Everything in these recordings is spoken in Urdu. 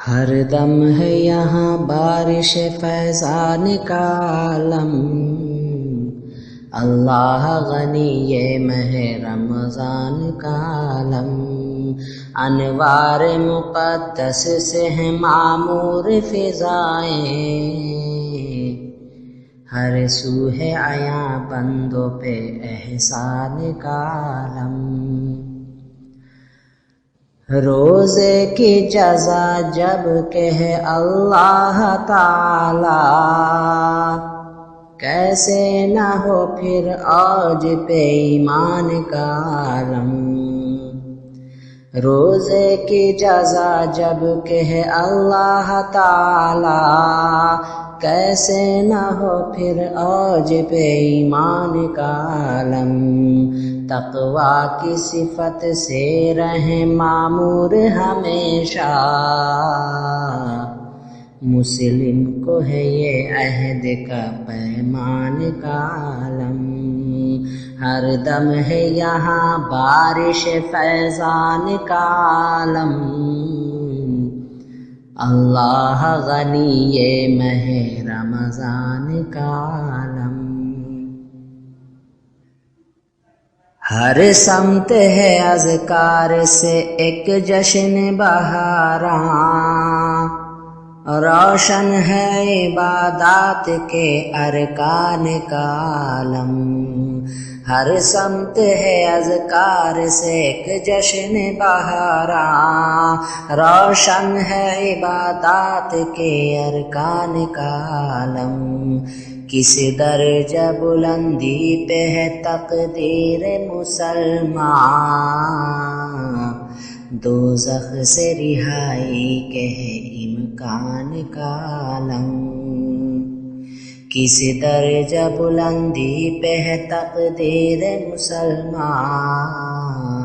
ہر دم ہے یہاں بارش فیضان کا عالم، اللہ غنی یہ ماہ رمضان کا عالم، انوار مقدس سے ہیں معمور فضائیں، ہر سو ہے عیاں بندوں پہ احسان کا عالم۔ روزے کی جزا جب کہ اللہ تعالی، کیسے نہ ہو پھر عوج پہ ایمان کا عالم۔ روزے کی جزا جب کہ اللہ تعالی، کیسے نہ ہو پھر عوج پہ ایمان کا عالم۔ تقویٰ کی صفت سے رہیں معمور ہمیشہ، مسلم کو ہے یہ عہد کا پیمان کا عالم۔ ہر دم ہے یہاں بارش فیضان کا عالم، اللہ غنی یہ ماہ رمضان کا عالم۔ ہر سمت ہے اذکار سے ایک جشن بہاراں، روشن ہے عبادات کے ارکان کا عالم۔ ہر سمت ہے اذکار سے ایک جشن بہاراں، روشن ہے عبادات کے ارکان کا عالم۔ کس درجہ بلندی پہ ہے تقدیر مسلمان، دوزخ سے رہائی کے ہے امکان کا عالم۔ کس درجہ بلندی پہ ہے تقدیر مسلمان،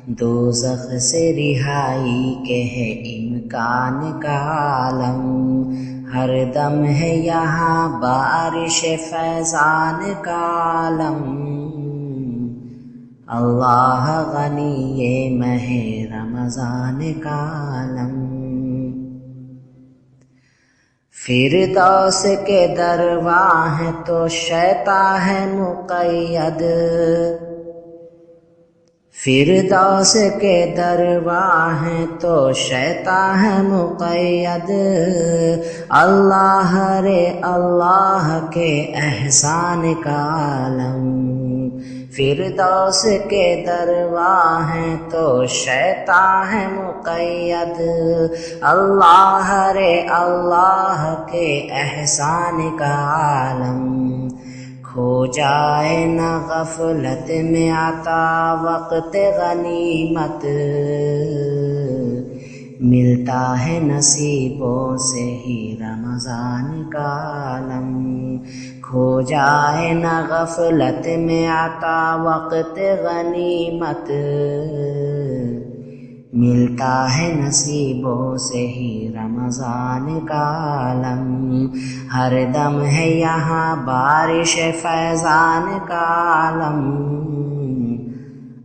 دوزخ سے رہائی کے ہے امکان کا عالم۔ ہر دم ہے یہاں بارش فیضان کا عالم، اللہ غنی یہ ماہ رمضان کا عالم۔ فردوس کے درواں ہیں تو شیطان ہے مقید، فردوس کے درواں ہیں تو شیطان ہے مقید، اللہ رے اللہ کے احسان کا عالم۔ فردوس کے درواں ہیں تو شیطان ہے مقید، اللہ رے اللہ کے احسان کا عالم۔ کھو جائے نہ غفلت میں عطا وقت غنیمت، ملتا ہے نصیبوں سے ہی رمضان کا عالم۔ کھو جائے نہ غفلت میں عطا وقت غنیمت، ملتا ہے نصیبوں سے ہی رمضان کا عالم۔ ہر دم ہے یہاں بارش فیضان کا عالم،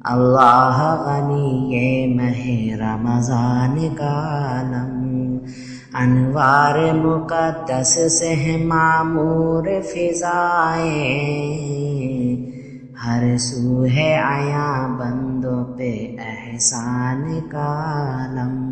اللہ غنی یہ ماہ رمضان کا عالم۔ انوار مقدس سے ہیں معمور فضائیں، ہر سو ہے عیاں بندوں پہ احسان کا عالم۔